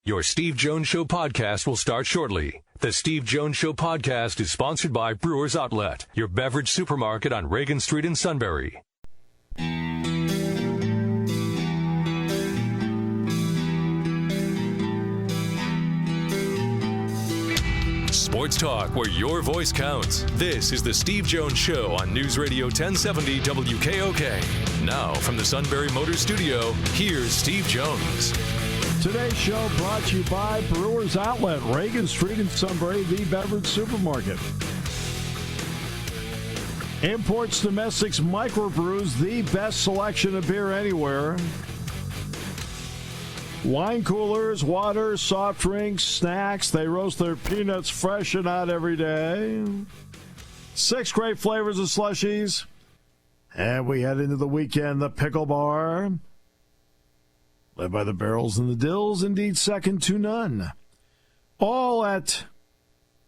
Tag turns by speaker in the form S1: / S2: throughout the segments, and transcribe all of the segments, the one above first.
S1: Your Steve Jones Show podcast will start shortly. The Steve Jones Show podcast is sponsored by Brewers Outlet, your beverage supermarket on Reagan Street in Sunbury. Sports talk where your voice counts. This is the Steve Jones Show on News Radio 1070 WKOK. Now from the Sunbury Motors Studio, here's Steve Jones.
S2: Today's show brought to you by Brewers Outlet, Reagan Street in Sunbury, the beverage supermarket. Imports, domestics, microbrews, the best selection of beer anywhere. Wine coolers, water, soft drinks, snacks. They roast their peanuts fresh and out every day. 6 great flavors of slushies. And we head into the weekend, the Pickle Bar. Led by the Barrels and the Dills, indeed second to none. All at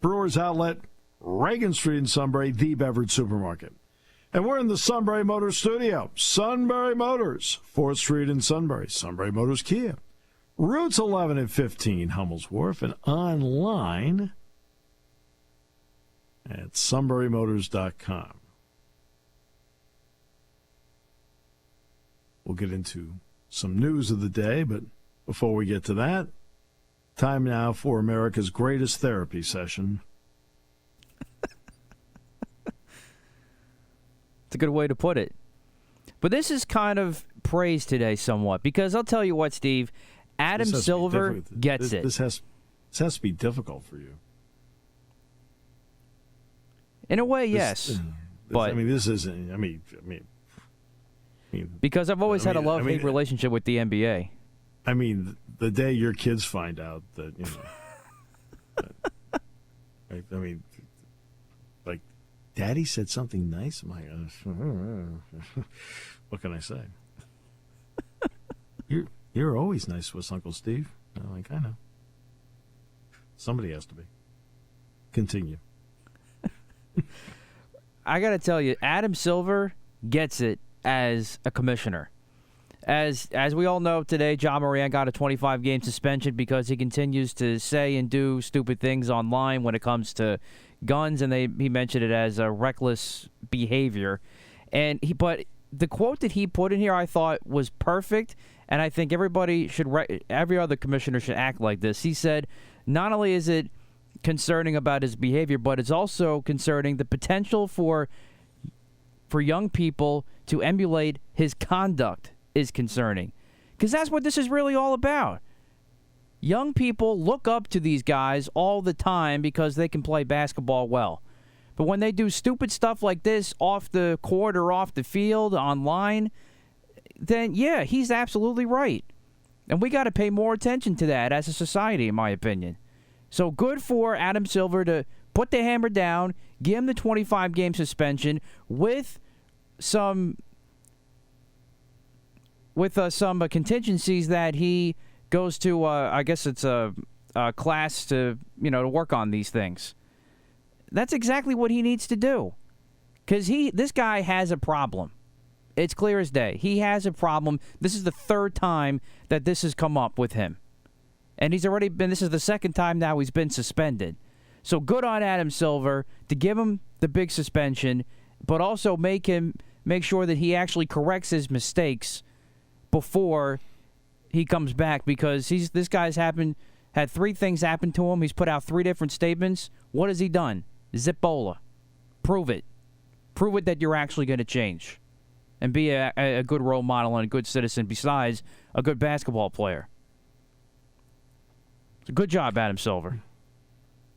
S2: Brewers Outlet, Reagan Street in Sunbury, the beverage supermarket. And we're in the Sunbury Motors studio. Sunbury Motors, 4th Street in Sunbury. Sunbury Motors Kia. Routes 11 and 15, Hummel's Wharf, and online at sunburymotors.com. We'll get into some news of the day, but before we get to that, time now for America's greatest therapy session.
S3: It's a good way to put it. But this is kind of praised today somewhat, because I'll tell you what, Steve, Adam Silver gets it.
S2: This has to be difficult for you.
S3: In a way, yes. But
S2: this isn't,
S3: because I've always had a love-hate relationship with the NBA.
S2: I mean, the day your kids find out that, like, Daddy said something nice. What can I say? You're always nice to us, Uncle Steve. I'm like, I know. Somebody has to be. Continue.
S3: I got to tell you, Adam Silver gets it as a commissioner. As we all know today, Ja Morant got a 25-game suspension because he continues to say and do stupid things online when it comes to guns, and he mentioned it as a reckless behavior. But the quote that he put in here I thought was perfect, and I think every other commissioner should act like this. He said, not only is it concerning about his behavior, but it's also concerning the potential for young people to emulate his conduct is concerning. Because that's what this is really all about. Young people look up to these guys all the time because they can play basketball well. But when they do stupid stuff like this off the court or off the field, online, then yeah, he's absolutely right. And we got to pay more attention to that as a society, in my opinion. So good for Adam Silver to put the hammer down, give him the 25-game suspension with some contingencies that he goes to. I guess it's a class to work on these things. That's exactly what he needs to do, because this guy has a problem. It's clear as day. He has a problem. This is the 3rd time that this has come up with him, and this is the 2nd time now he's been suspended. So good on Adam Silver to give him the big suspension, but also make sure that he actually corrects his mistakes before he comes back, because this guy's had 3 things happen to him. He's put out 3 different statements. What has he done? Zippola. Prove it. Prove it that you're actually going to change and be a good role model and a good citizen besides a good basketball player. It's a good job, Adam Silver.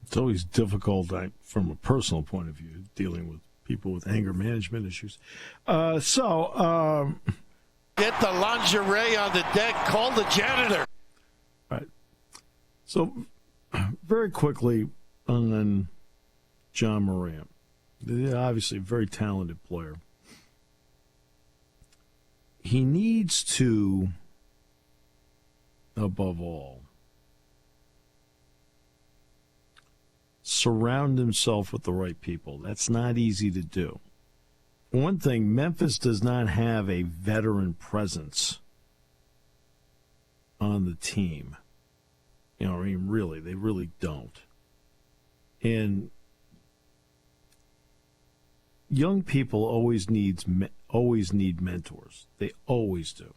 S2: It's always difficult from a personal point of view dealing with people with anger management issues. Get
S4: the lingerie on the deck. Call the janitor.
S2: All right. So, very quickly on Ja Morant. Obviously a very talented player. He needs to, above all, surround himself with the right people. That's not easy to do. One thing, Memphis does not have a veteran presence on the team. mean, really, they really don't. And young people always need mentors. They always do.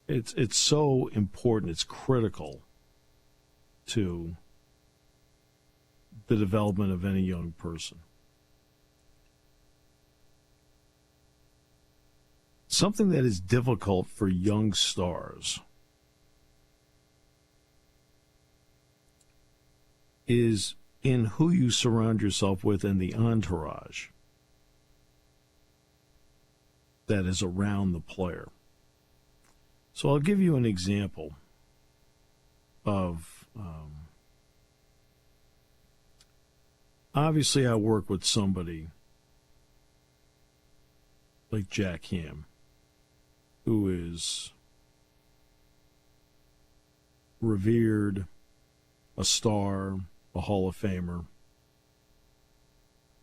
S2: It's so important. It's critical to the development of any young person. Something that is difficult for young stars is in who you surround yourself with and the entourage that is around the player. So I'll give you an example of, obviously I work with somebody like Jack Ham, who is revered, a star, a Hall of Famer.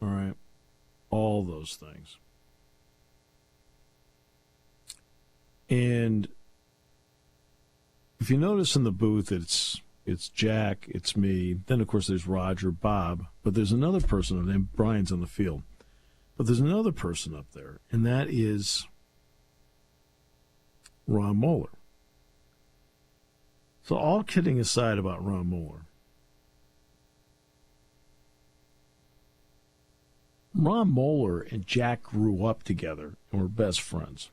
S2: All right. All those things. And if you notice in the booth, it's Jack, it's me. Then, of course, there's Roger, Bob. But there's another person named Brian's on the field. But there's another person up there, and that is Ron Moeller. So all kidding aside about Ron Moeller, Ron Moeller and Jack grew up together and were best friends.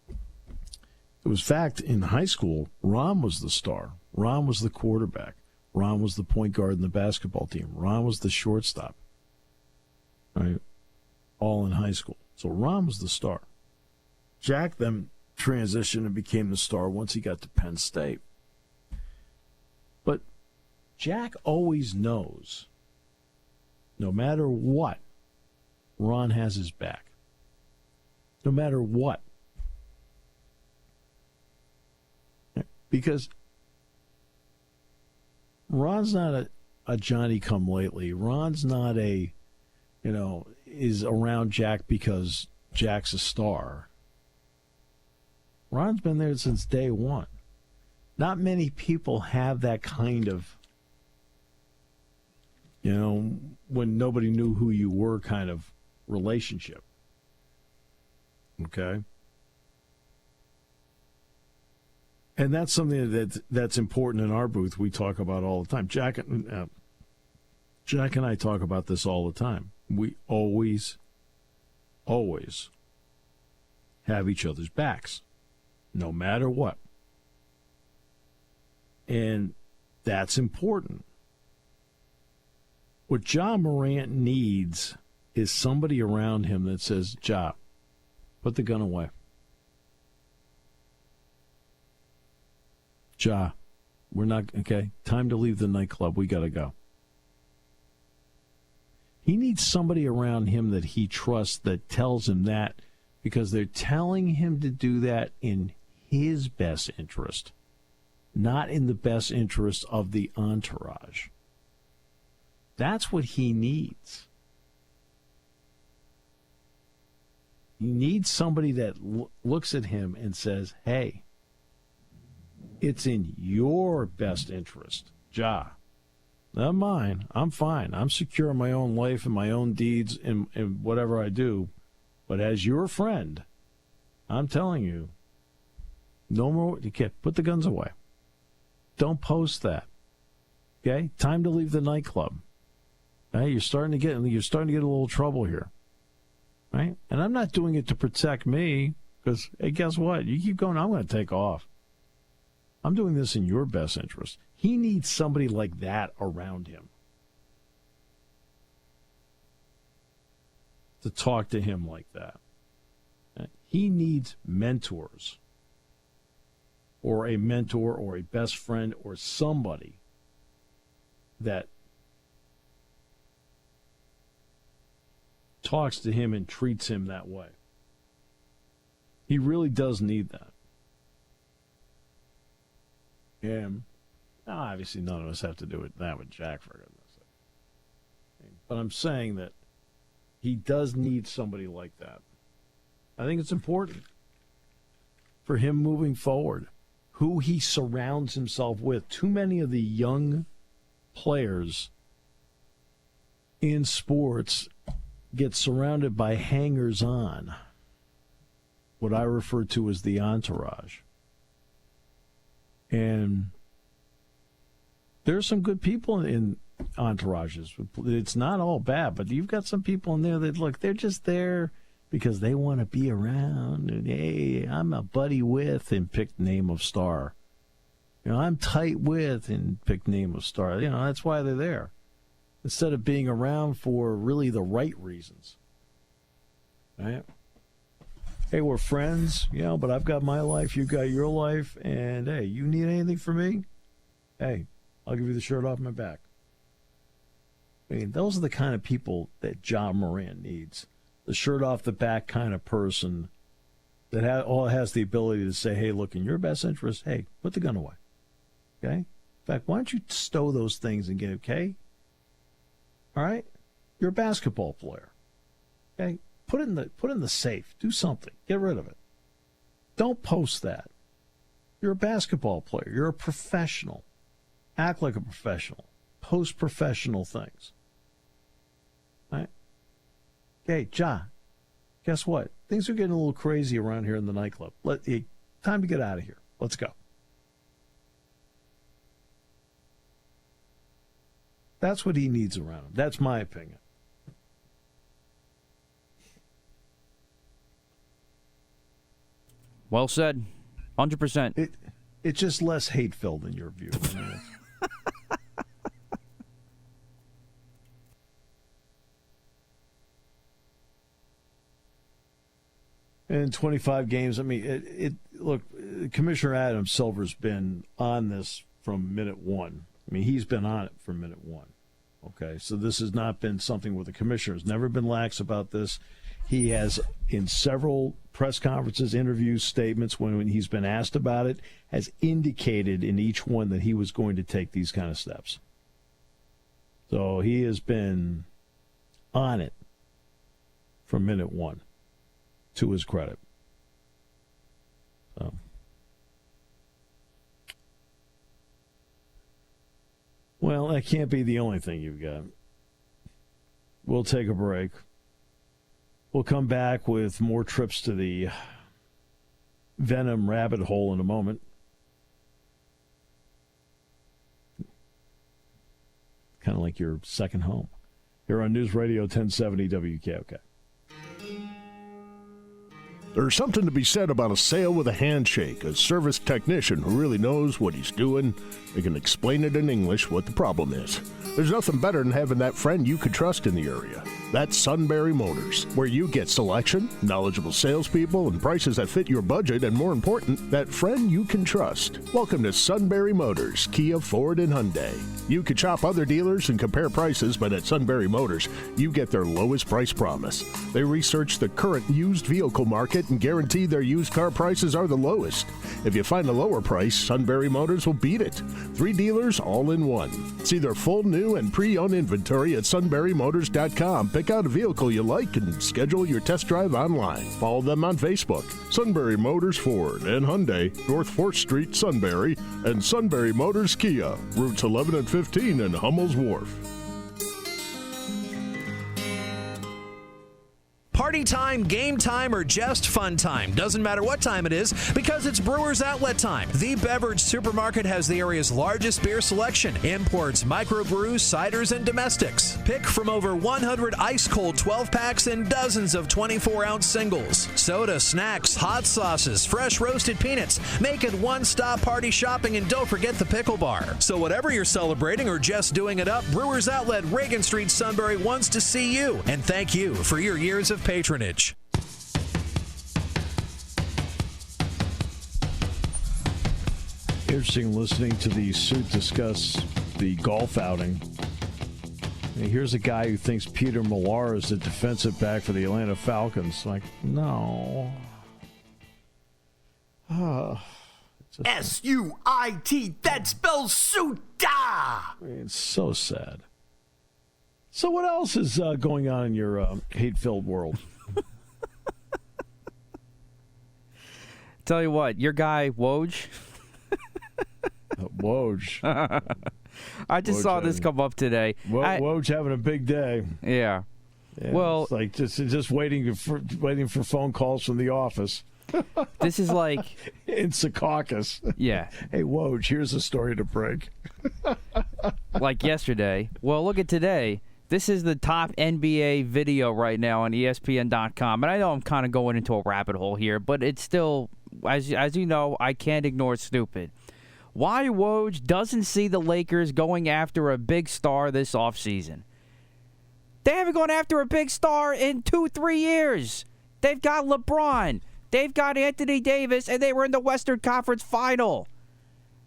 S2: It was fact in high school, Ron was the star. Ron was the quarterback. Ron was the point guard in the basketball team. Ron was the shortstop. Right? All in high school. So Ron was the star. Jack then transitioned and became the star once he got to Penn State. But Jack always knows, no matter what, Ron has his back. No matter what. Because Ron's not a Johnny-come-lately. Ron's not is around Jack because Jack's a star. Ron's been there since day one. Not many people have that kind of, when nobody knew who you were kind of relationship. Okay? And that's something that's important in our booth. We talk about all the time. Jack and I talk about this all the time. We always have each other's backs, no matter what. And that's important. What Ja Morant needs is somebody around him that says, Ja, put the gun away. Ja, we're not, okay, time to leave the nightclub. We got to go. He needs somebody around him that he trusts that tells him that because they're telling him to do that in his best interest, not in the best interest of the entourage. That's what he needs. He needs somebody that looks at him and says, hey, it's in your best interest, Ja. Not mine. I'm fine. I'm secure in my own life and my own deeds and whatever I do. But as your friend, I'm telling you, no more. You can't put the guns away. Don't post that. Okay? Time to leave the nightclub. Right? You're starting to get a little trouble here. Right? And I'm not doing it to protect me because, hey, guess what? You keep going, I'm going to take off. I'm doing this in your best interest. He needs somebody like that around him to talk to him like that. He needs mentors or a mentor or a best friend or somebody that talks to him and treats him that way. He really does need that. And obviously none of us have to do that with Jack, for goodness sake. But I'm saying that he does need somebody like that. I think it's important for him moving forward. who he surrounds himself with. Too many of the young players in sports get surrounded by hangers-on, what I refer to as the entourage. And there's some good people in entourages. It's not all bad, but you've got some people in there that, look, they're just there because they want to be around. And, hey, I'm a buddy with, and pick name of star. I'm tight with, and pick name of star. That's why they're there. Instead of being around for really the right reasons. Right? Hey, we're friends, but I've got my life, you've got your life, and, hey, you need anything from me? Hey, I'll give you the shirt off my back. I mean, those are the kind of people that Ja Morant needs. The shirt off the back kind of person that has the ability to say, hey, look, in your best interest, hey, put the gun away. Okay? In fact, why don't you stow those things and get okay? All right? You're a basketball player. Okay? Put it in the safe. Do something. Get rid of it. Don't post that. You're a basketball player. You're a professional. Act like a professional. Post professional things. Right? Okay, Ja, guess what? Things are getting a little crazy around here in the nightclub. Time to get out of here. Let's go. That's what he needs around him. That's my opinion.
S3: Well said. 100%.
S2: It's just less hate-filled in your view. In 25 games, I mean, look, Commissioner Adam Silver's been on this from minute one. I mean, he's been on it from minute one. Okay, so this has not been something where the commissioner has never been lax about this. He has, in several press conferences, interviews, statements, when he's been asked about it, has indicated in each one that he was going to take these kind of steps. So he has been on it from minute one, to his credit. So. Well, that can't be the only thing you've got. We'll take a break. We'll come back with more trips to the Venom rabbit hole in a moment. Kind of like your second home. Here on News Radio 1070 WKOK.
S5: There's something to be said about a sale with a handshake, a service technician who really knows what he's doing. They can explain it in English what the problem is. There's nothing better than having that friend you could trust in the area. That's Sunbury Motors, where you get selection, knowledgeable salespeople, and prices that fit your budget, and more important, that friend you can trust. Welcome to Sunbury Motors, Kia, Ford, and Hyundai. You could shop other dealers and compare prices, but at Sunbury Motors, you get their lowest price promise. They research the current used vehicle market and guarantee their used car prices are the lowest. If you find a lower price, Sunbury Motors will beat it. 3 dealers all in one. See their full new and pre-owned inventory at sunburymotors.com. Pick out a vehicle you like and schedule your test drive online. Follow them on Facebook. Sunbury Motors Ford and Hyundai, North 4th Street, Sunbury, and Sunbury Motors Kia, routes 11 and 15 in Hummel's Wharf.
S6: Party time, game time, or just fun time. Doesn't matter what time it is, because it's Brewers Outlet time. The beverage supermarket has the area's largest beer selection. Imports, microbrews, ciders, and domestics. Pick from over 100 ice-cold 12-packs and dozens of 24-ounce singles. Soda, snacks, hot sauces, fresh roasted peanuts. Make it one-stop party shopping, and don't forget the pickle bar. So whatever you're celebrating or just doing it up, Brewers Outlet, Reagan Street, Sunbury wants to see you. And thank you for your years of patronage.
S2: Interesting listening to the suit discuss the golf outing. And here's a guy who thinks Peter Millar is the defensive back for the Atlanta Falcons. Like, no.
S7: S-U-I-T, that spells suita!
S2: It's so sad. So what else is going on in your hate-filled world?
S3: Tell you what, your guy, Woj,
S2: Woj.
S3: I just saw this come up today.
S2: Woj having a big day.
S3: Yeah.
S2: Yeah,
S3: well,
S2: it's like just waiting for phone calls from the office.
S3: This is like
S2: in Secaucus.
S3: Yeah.
S2: Hey, Woj, here's a story to break.
S3: Like yesterday. Well, look at today. This is the top NBA video right now on ESPN.com. And I know I'm kind of going into a rabbit hole here, but it's still, as you know, I can't ignore stupid. Why Woj doesn't see the Lakers going after a big star this offseason. They haven't gone after a big star in 2-3 years. They've got LeBron. They've got Anthony Davis, and they were in the Western Conference Final.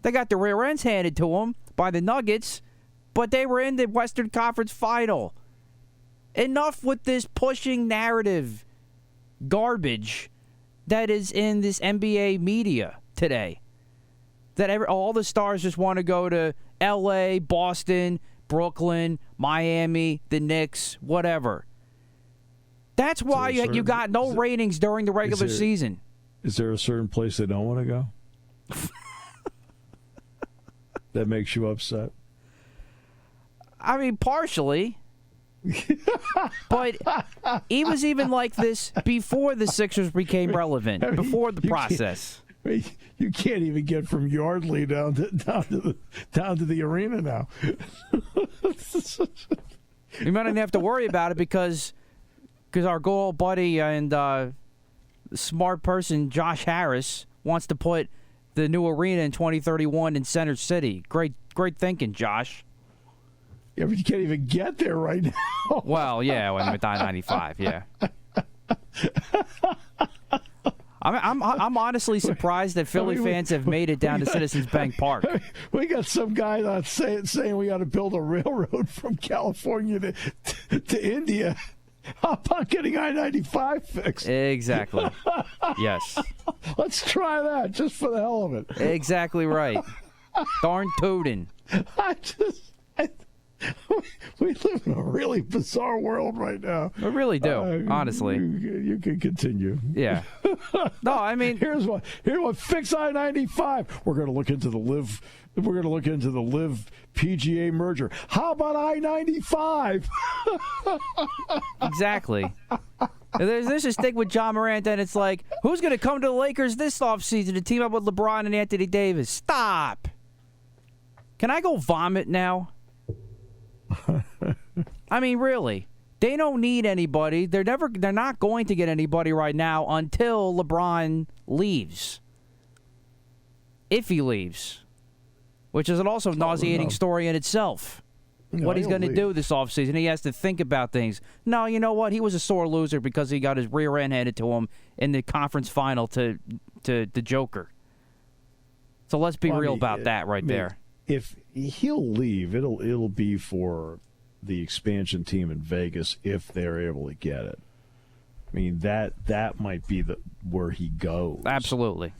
S3: They got the rear ends handed to them by the Nuggets, but they were in the Western Conference Final. Enough with this pushing narrative garbage that is in this NBA media today. That all the stars just want to go to L.A., Boston, Brooklyn, Miami, the Knicks, whatever. That's why you got no ratings during the regular season.
S2: Is there a certain place they don't want to go? That makes you upset?
S3: I mean, partially. But he was even like this before the Sixers became relevant, before the process.
S2: You can't even get from Yardley down to the arena now.
S3: You might not have to worry about it because our good old buddy and smart person Josh Harris wants to put the new arena in 2031 in Center City. Great thinking, Josh.
S2: Yeah, but you can't even get there right now.
S3: Well, yeah, with I-95, yeah. I'm honestly surprised that Philly fans have made it down to Citizens Bank Park.
S2: We got some guy saying we got to build a railroad from California to India. How about getting I-95 fixed?
S3: Exactly. Yes.
S2: Let's try that just for the hell of it.
S3: Exactly right. Darn tootin'.
S2: We live in a really bizarre world right now.
S3: We really do, honestly.
S2: You can continue.
S3: Yeah. No, I mean,
S2: here's what fix I-95. We're going to look into the live PGA merger. How about I-95?
S3: Exactly. There's this thing with Ja Morant, and it's like, who's going to come to the Lakers this offseason to team up with LeBron and Anthony Davis? Stop. Can I go vomit now? I mean, really. They don't need anybody. They're not going to get anybody right now until LeBron leaves. If he leaves. Which is an also nauseating story in itself.
S2: No,
S3: what he's going to do this offseason. He has to think about things. No, you know what? He was a sore loser because he got his rear end handed to him in the conference final to the Joker. So let's be real about that right there.
S2: If he'll leave, it'll be for the expansion team in Vegas if they're able to get it. I mean, that might be where he goes.
S3: Absolutely.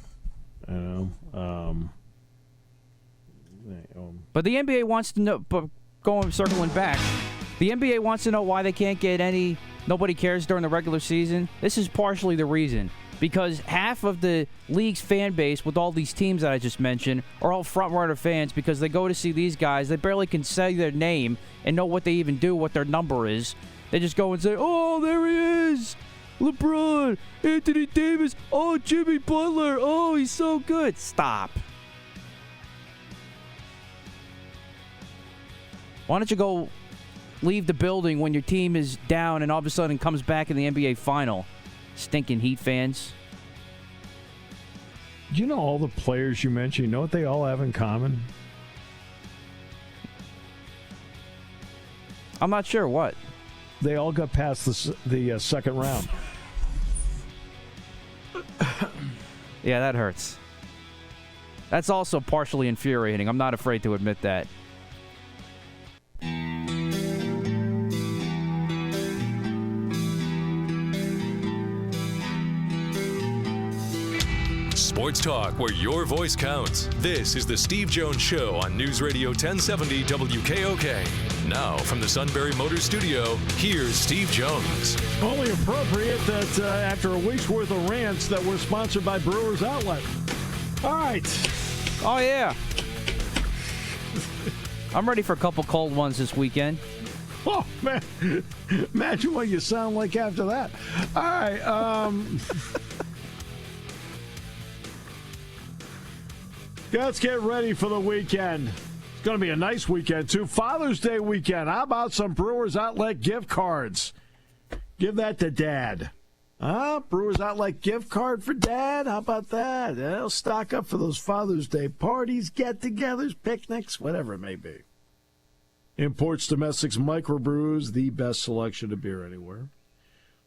S2: You know,
S3: but the NBA wants to know. But circling back, the NBA wants to know why they can't get nobody cares during the regular season. This is partially the reason. Because half of the league's fan base with all these teams that I just mentioned are all front-runner fans because they go to see these guys. They barely can say their name and know what they even do, what their number is. They just go and say, oh, there he is. LeBron, Anthony Davis, oh, Jimmy Butler, oh, he's so good. Stop. Why don't you go leave the building when your team is down and all of a sudden comes back in the NBA Final? Stinking Heat fans.
S2: Do you know all the players you mentioned? You know what they all have in common?
S3: I'm not sure what.
S2: They all got past the second round.
S3: Yeah, that hurts. That's also partially infuriating. I'm not afraid to admit that.
S1: Sports talk where your voice counts. This is the Steve Jones Show on News Radio 1070 WKOK. Now, from the Sunbury Motors Studio, here's Steve Jones.
S2: Only appropriate that after a week's worth of rants that we're sponsored by Brewers Outlet. All right.
S3: Oh, yeah. I'm ready for a couple cold ones this weekend.
S2: Oh, man. Imagine what you sound like after that. All right. Let's get ready for the weekend. It's going to be a nice weekend, too. Father's Day weekend. How about some Brewers Outlet gift cards? Give that to Dad. Brewers Outlet gift card for Dad? How about that? They'll stock up for those Father's Day parties, get-togethers, picnics, whatever it may be. Imports, domestics, microbrews, the best selection of beer anywhere.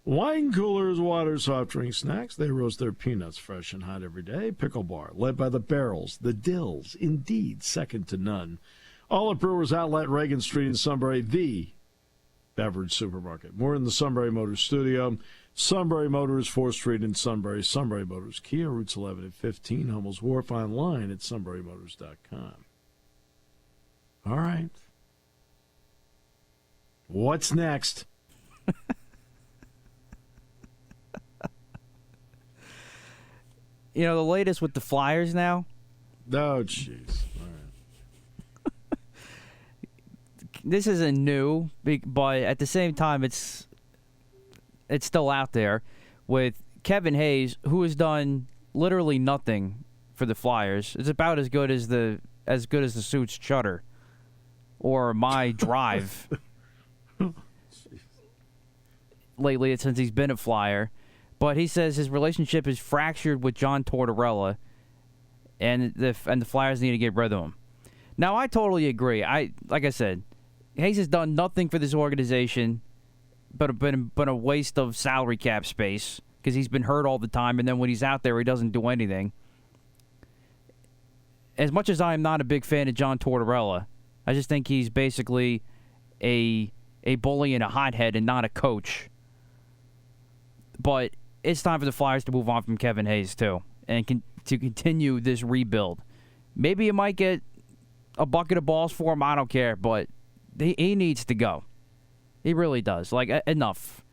S2: Wine coolers, water, soft drink, snacks. They roast their peanuts fresh and hot every day. Pickle bar, led by the Barrels, the Dills, indeed, second to none. All at Brewers Outlet, Reagan Street in Sunbury, the beverage supermarket. More in the Sunbury Motors studio. Sunbury Motors, 4th Street in Sunbury. Sunbury Motors, Kia, routes 11 and 15. Hummel's Wharf, online at sunburymotors.com. All right. What's next?
S3: You know, the latest with the Flyers now.
S2: Oh, jeez. All right.
S3: This isn't new, but at the same time, it's still out there with Kevin Hayes, who has done literally nothing for the Flyers. It's about as good as the Suits Shutter or My Drive. Lately, since he's been a Flyer. But he says his relationship is fractured with John Tortorella, and the Flyers need to get rid of him. Now, I totally agree. Like I said, Hayes has done nothing for this organization, but been a waste of salary cap space because he's been hurt all the time, and then when he's out there, he doesn't do anything. As much as I am not a big fan of John Tortorella, I just think he's basically a bully and a hothead and not a coach. But it's time for the Flyers to move on from Kevin Hayes, too, and to continue this rebuild. Maybe you might get a bucket of balls for him. I don't care, but he needs to go. He really does. Like, enough.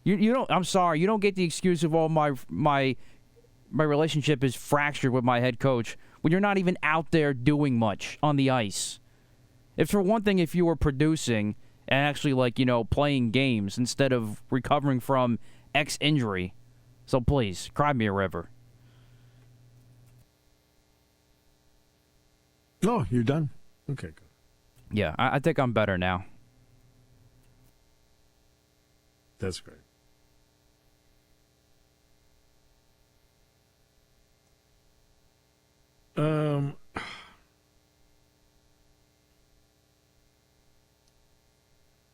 S3: You don't. I'm sorry. You don't get the excuse of, oh, my relationship is fractured with my head coach when you're not even out there doing much on the ice. If for one thing, if you were producing and actually, playing games instead of recovering from X injury. So please, cry me a river.
S2: Oh, you're done? Okay, good.
S3: Yeah, I think I'm better now.
S2: That's great.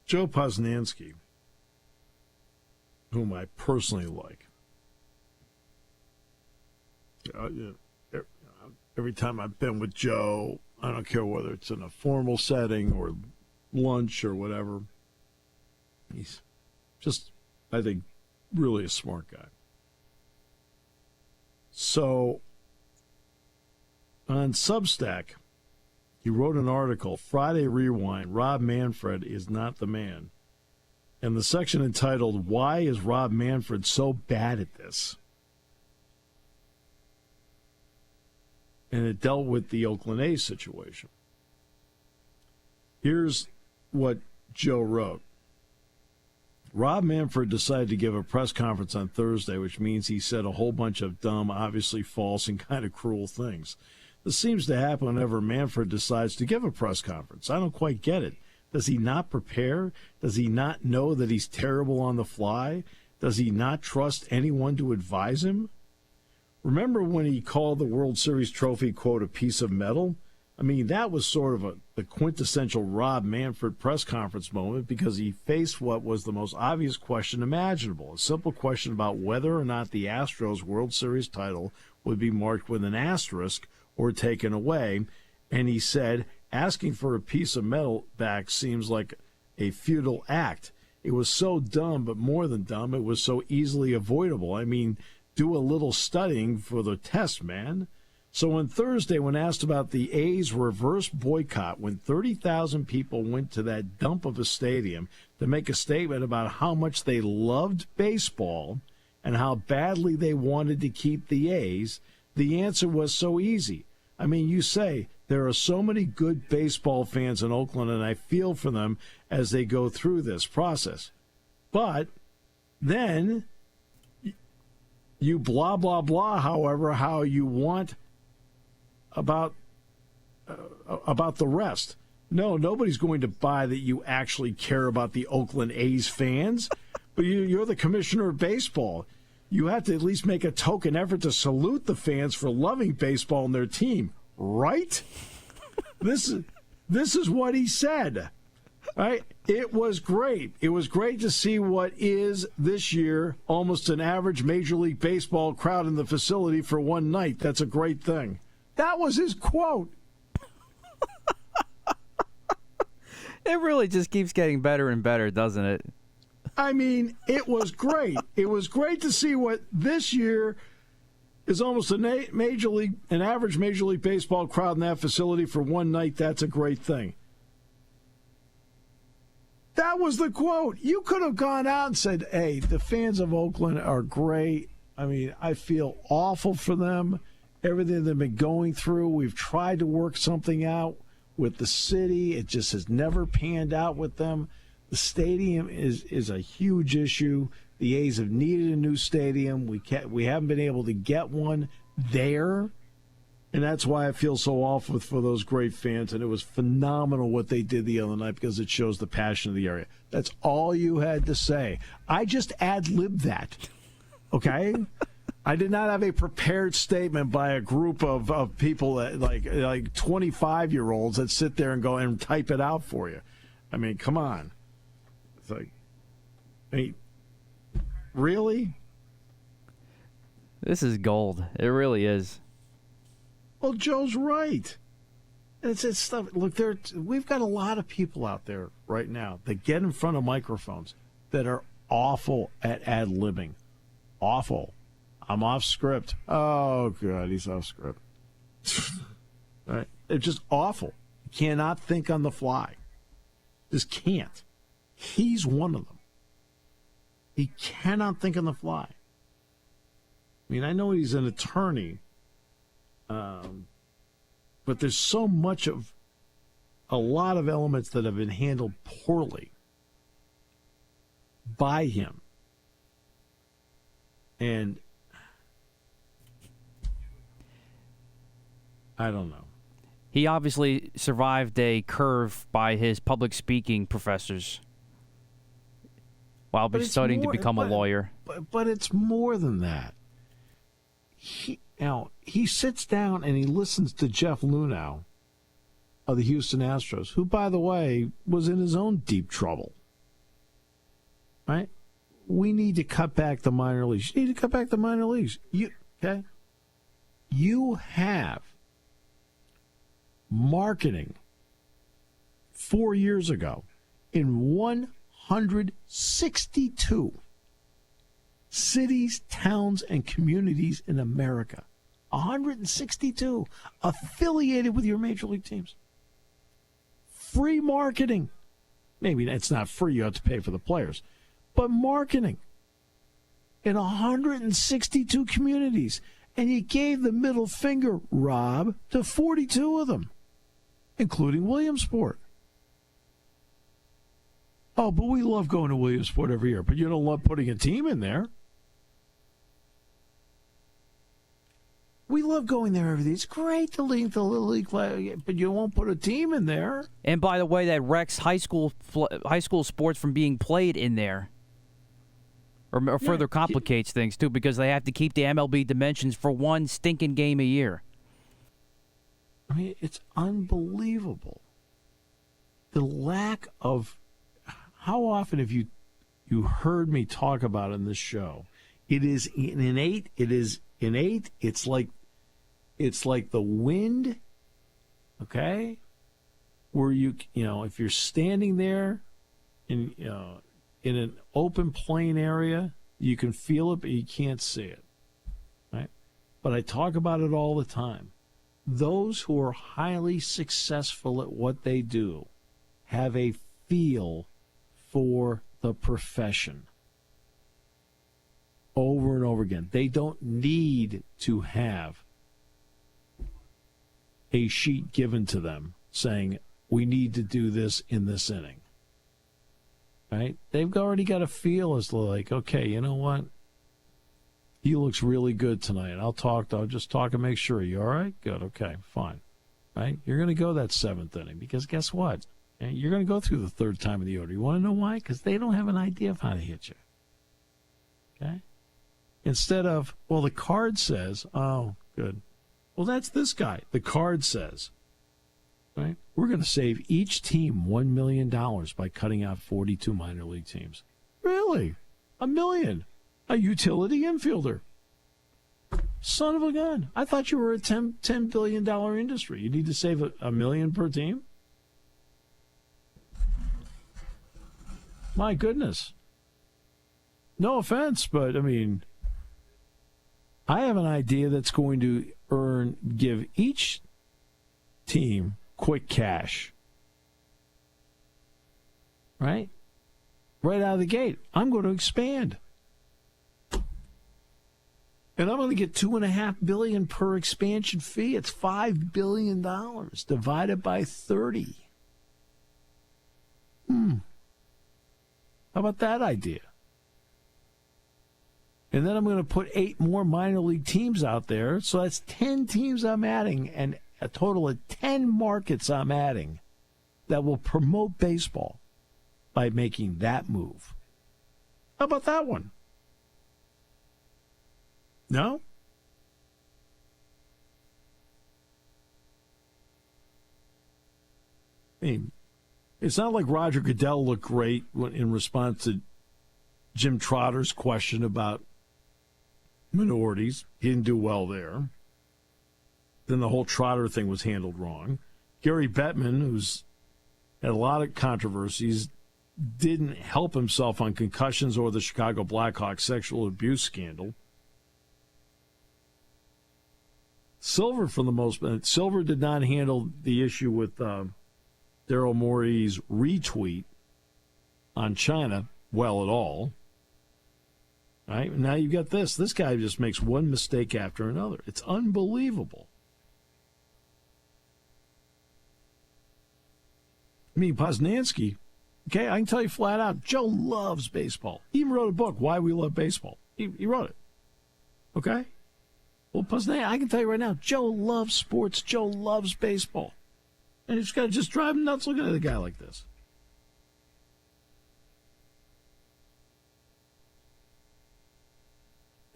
S2: Joe Posnanski, whom I personally like. Every time I've been with Joe, I don't care whether it's in a formal setting or lunch or whatever, he's just, I think, really a smart guy. So, on Substack, he wrote an article, Friday Rewind, Rob Manfred is not the man. And the section entitled, Why is Rob Manfred so bad at this? And it dealt with the Oakland A's situation. Here's what Joe wrote. Rob Manfred decided to give a press conference on Thursday, which means he said a whole bunch of dumb, obviously false, and kind of cruel things. This seems to happen whenever Manfred decides to give a press conference. I don't quite get it. Does he not prepare? Does he not know that he's terrible on the fly? Does he not trust anyone to advise him? Remember when he called the World Series trophy, quote, a piece of metal? I mean, that was sort of the quintessential Rob Manfred press conference moment because he faced what was the most obvious question imaginable, a simple question about whether or not the Astros World Series title would be marked with an asterisk or taken away. And he said, asking for a piece of metal back seems like a futile act. It was so dumb, but more than dumb, it was so easily avoidable. I mean, do a little studying for the test, man. So on Thursday, when asked about the A's reverse boycott, when 30,000 people went to that dump of a stadium to make a statement about how much they loved baseball and how badly they wanted to keep the A's, the answer was so easy. I mean, you say, There are so many good baseball fans in Oakland, and I feel for them as they go through this process. But then you blah, blah, blah, however, how you want about the rest. No, nobody's going to buy that you actually care about the Oakland A's fans, but you're the commissioner of baseball. You have to at least make a token effort to salute the fans for loving baseball and their team, right? This is what he said, right? It was great. It was great to see what is this year almost an average Major League Baseball crowd in the facility for one night. That's a great thing. That was his quote.
S3: It really just keeps getting better and better, doesn't it?
S2: I mean, it was great. It was great to see what this year is almost an average Major League Baseball crowd in that facility for one night. That's a great thing. That was the quote. You could have gone out and said, hey, the fans of Oakland are great. I mean, I feel awful for them. Everything they've been going through. We've tried to work something out with the city. It just has never panned out with them. The stadium is a huge issue. The A's have needed a new stadium. We haven't been able to get one there. And that's why I feel so awful for those great fans. And it was phenomenal what they did the other night because it shows the passion of the area. That's all you had to say. I just ad-libbed that. Okay? I did not have a prepared statement by a group of people that, like 25-year-olds that sit there and go and type it out for you. I mean, come on. It's like, I mean, really?
S3: This is gold. It really is.
S2: Well, Joe's right. It's stuff. Look, we've got a lot of people out there right now that get in front of microphones that are awful at ad-libbing. Awful. I'm off script. Oh, God, he's off script. Right? It's just awful. You cannot think on the fly. Just can't. He's one of them. He cannot think on the fly. I mean, I know he's an attorney, but there's so much of a lot of elements that have been handled poorly by him. And I don't know.
S3: He obviously survived a curve by his public speaking professors while studying to become a lawyer.
S2: But it's more than that. He sits down and he listens to Jeff Luhnow of the Houston Astros, who, by the way, was in his own deep trouble. Right? We need to cut back the minor leagues. You need to cut back the minor leagues. Okay? You have marketing 4 years ago in 162 cities, towns, and communities in America. 162 affiliated with your major league teams. Free marketing. Maybe it's not free, you have to pay for the players. But marketing in 162 communities. And you gave the middle finger, Rob, to 42 of them, including Williamsport. Oh, but we love going to Williamsport every year, but you don't love putting a team in there. We love going there every day. It's great to league, but you won't put a team in there.
S3: And by the way, that wrecks high school sports from being played in there. Or further complicates things, too, because they have to keep the MLB dimensions for one stinking game a year.
S2: I mean, it's unbelievable. The lack of... How often have you heard me talk about in this show? It is innate. It's like the wind, okay? Where if you're standing there in an open plain area, you can feel it, but you can't see it, right? But I talk about it all the time. Those who are highly successful at what they do have a feel for the profession. Over and over again. They don't need to have a sheet given to them saying, we need to do this in this inning. Right? They've already got a feel as to like, okay, you know what? He looks really good tonight. I'll just talk and make sure. You all right? Good. Okay, fine. Right? You're going to go that seventh inning because guess what? You're going to go through the third time of the order. You want to know why? Because they don't have an idea of how to hit you. Okay? Instead of, well, the card says, oh, good. Well, that's this guy. The card says, right? We're going to save each team $1 million by cutting out 42 minor league teams. Really? $1 million? A utility infielder. Son of a gun. I thought you were a $10 billion industry. You need to save $1 million per team? My goodness. No offense, but, I mean, I have an idea that's going to give each team quick cash. Right? Right out of the gate. I'm going to expand. And I'm going to get $2.5 billion per expansion fee. It's $5 billion divided by 30. How about that idea? And then I'm going to put 8 more minor league teams out there. So that's 10 teams I'm adding and a total of 10 markets I'm adding that will promote baseball by making that move. How about that one? No? I mean, it's not like Roger Goodell looked great in response to Jim Trotter's question about minorities. He didn't do well there. Then the whole Trotter thing was handled wrong. Gary Bettman, who's had a lot of controversies, didn't help himself on concussions or the Chicago Blackhawks sexual abuse scandal. Silver, for the most part, Silver did not handle the issue with Daryl Morey's retweet on China well at all. Right? Now you got this. This guy just makes one mistake after another. It's unbelievable. I mean, Poznanski, okay, I can tell you flat out, Joe loves baseball. He even wrote a book, Why We Love Baseball. He wrote it. Okay? Well, Poznanski, I can tell you right now, Joe loves sports. Joe loves baseball. And it's got to just drive him nuts looking at a guy like this.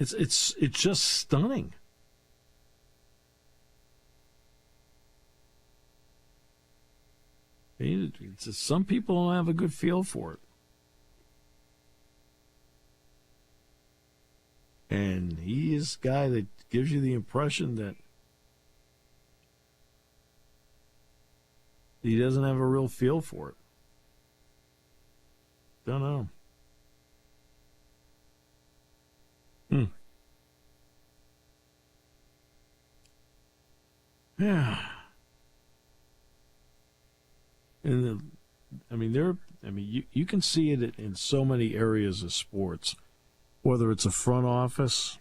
S2: It's just stunning. It's just, some people don't have a good feel for it. And he is a guy that gives you the impression that he doesn't have a real feel for it. Don't know. Yeah. And you can see it in so many areas of sports. Whether it's a front office,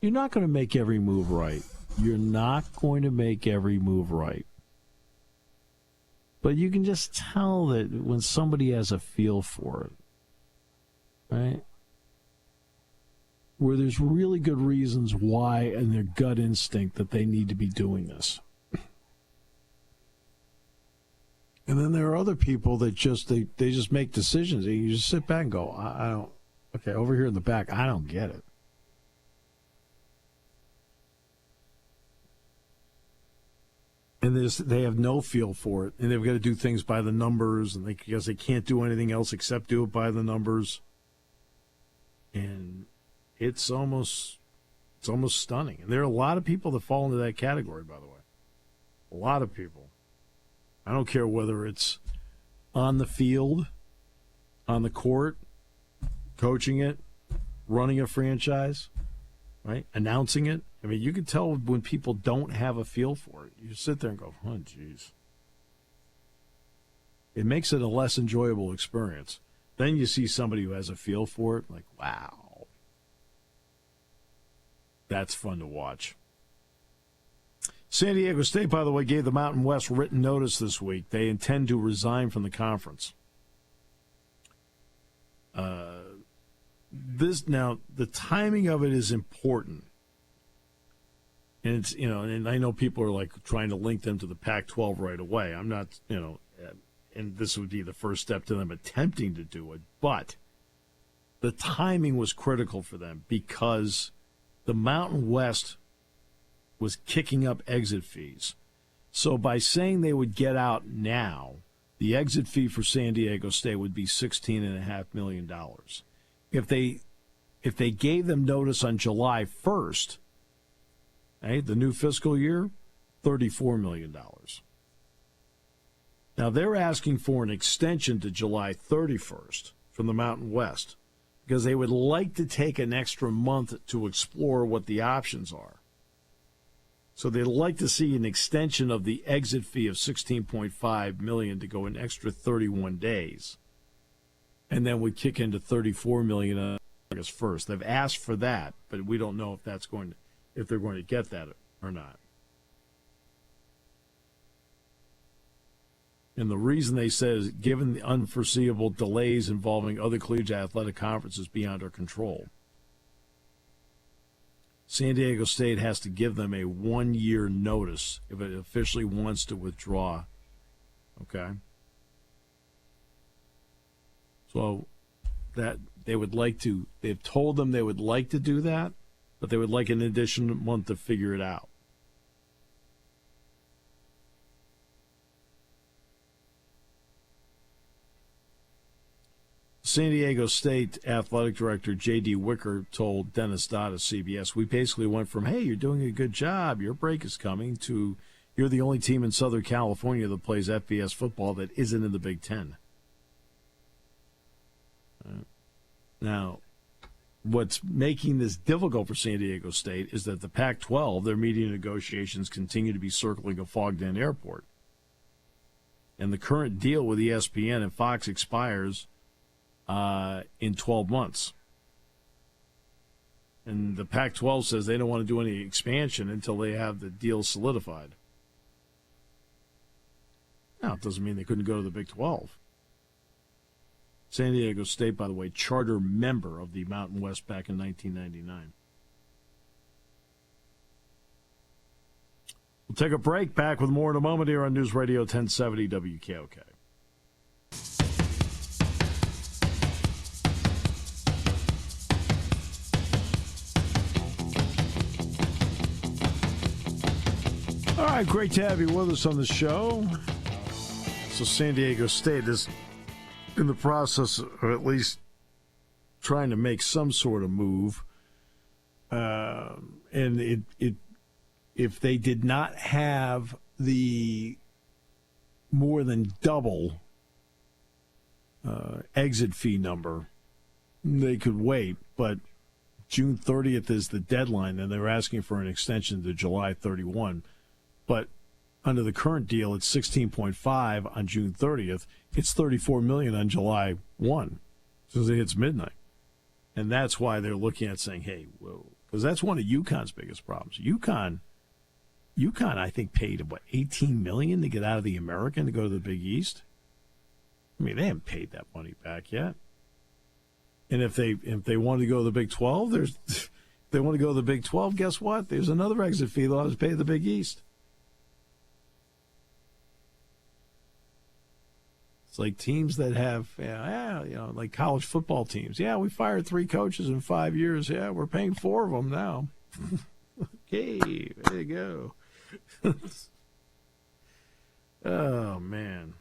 S2: you're not going to make every move right. You're not going to make every move right. But you can just tell that when somebody has a feel for it, right? Where there's really good reasons why and their gut instinct that they need to be doing this. And then there are other people that just they just make decisions and you just sit back and go, I don't, okay, over here in the back, I don't get it. And they have no feel for it, and they've got to do things by the numbers, and because they can't do anything else except do it by the numbers. And it's almost stunning. And there are a lot of people that fall into that category, by the way. A lot of people. I don't care whether it's on the field, on the court, coaching it, running a franchise, right? Announcing it. I mean, you can tell when people don't have a feel for it. You sit there and go, oh, geez. It makes it a less enjoyable experience. Then you see somebody who has a feel for it, like, wow. That's fun to watch. San Diego State, by the way, gave the Mountain West written notice this week. They intend to resign from the conference. Now, the timing of it is important. And it's, and I know people are like trying to link them to the Pac-12 right away. I'm not, and this would be the first step to them attempting to do it. But the timing was critical for them because the Mountain West was kicking up exit fees. So by saying they would get out now, the exit fee for San Diego State would be $16.5 million. If they gave them notice on July 1st, the new fiscal year, $34 million. Now, they're asking for an extension to July 31st from the Mountain West because they would like to take an extra month to explore what the options are. So they'd like to see an extension of the exit fee of $16.5 million to go an extra 31 days. And then we kick into $34 million on August 1st. They've asked for that, but we don't know if they're going to get that or not. And the reason they say is given the unforeseeable delays involving other collegiate athletic conferences beyond our control, San Diego State has to give them a 1-year notice if it officially wants to withdraw. Okay? So that they've told them they would like to do that, but they would like an additional month to figure it out. San Diego State Athletic Director J.D. Wicker told Dennis Dodd of CBS, we basically went from, hey, you're doing a good job, your break is coming, to you're the only team in Southern California that plays FBS football that isn't in the Big Ten. Now, what's making this difficult for San Diego State is that the Pac-12, their media negotiations continue to be circling a fogged-in airport. And the current deal with ESPN and Fox expires in 12 months. And the Pac-12 says they don't want to do any expansion until they have the deal solidified. Now, it doesn't mean they couldn't go to the Big 12. San Diego State, by the way, charter member of the Mountain West back in 1999. We'll take a break. Back with more in a moment here on News Radio 1070 WKOK. All right, great to have you with us on the show. So San Diego State is in the process of at least trying to make some sort of move. And if they did not have the more than double exit fee number, they could wait. But June 30th is the deadline, and they're asking for an extension to July 31. But under the current deal, it's 16.5 on June 30th. It's $34 million on July 1, so it hits midnight. And that's why they're looking at saying, hey, whoa, because that's one of UConn's biggest problems. UConn, I think, paid, $18 million to get out of the American to go to the Big East? I mean, they haven't paid that money back yet. And if they want to go to the Big 12, if they want to go to the Big 12, guess what? There's another exit fee they'll have to pay the Big East. It's like teams that have, like college football teams. Yeah, we fired 3 coaches in 5 years. Yeah, we're paying 4 of them now. Okay, there you go. Oh, man.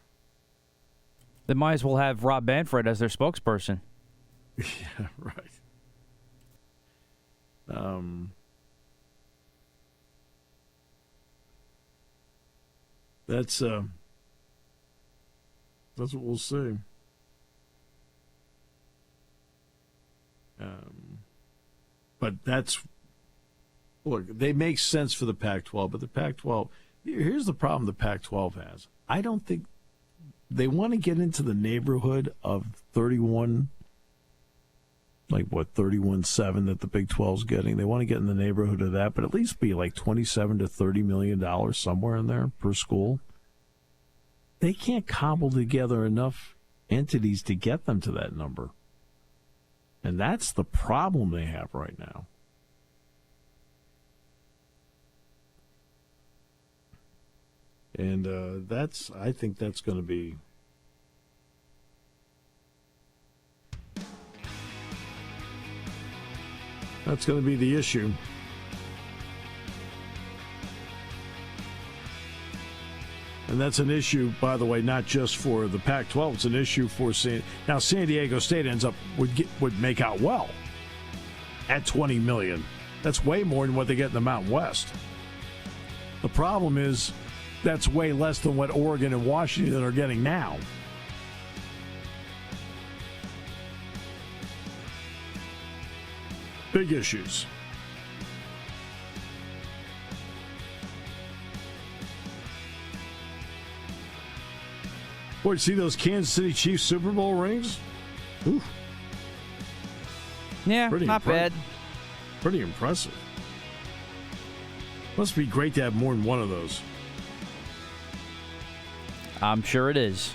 S3: They might as well have Rob Manfred as their spokesperson.
S2: Yeah, right. That's what we'll see. But look, they make sense for the Pac-12, but the Pac-12, here's the problem the Pac-12 has. I don't think they want to get into the neighborhood of 31 like, 31.7 that the Big 12's getting. They want to get in the neighborhood of that, but at least be like $27 to $30 million somewhere in there per school. They can't cobble together enough entities to get them to that number. And that's the problem they have right now. And I think that's going to be... That's going to be the issue. And that's an issue, by the way, not just for the Pac-12. It's an issue for San Diego State would make out well at $20 million. That's way more than what they get in the Mountain West. The problem is that's way less than what Oregon and Washington are getting now. Big issues. Boy, you see those Kansas City Chiefs Super Bowl rings? Ooh.
S3: Yeah, not bad.
S2: Pretty impressive. Must be great to have more than one of those.
S3: I'm sure it is.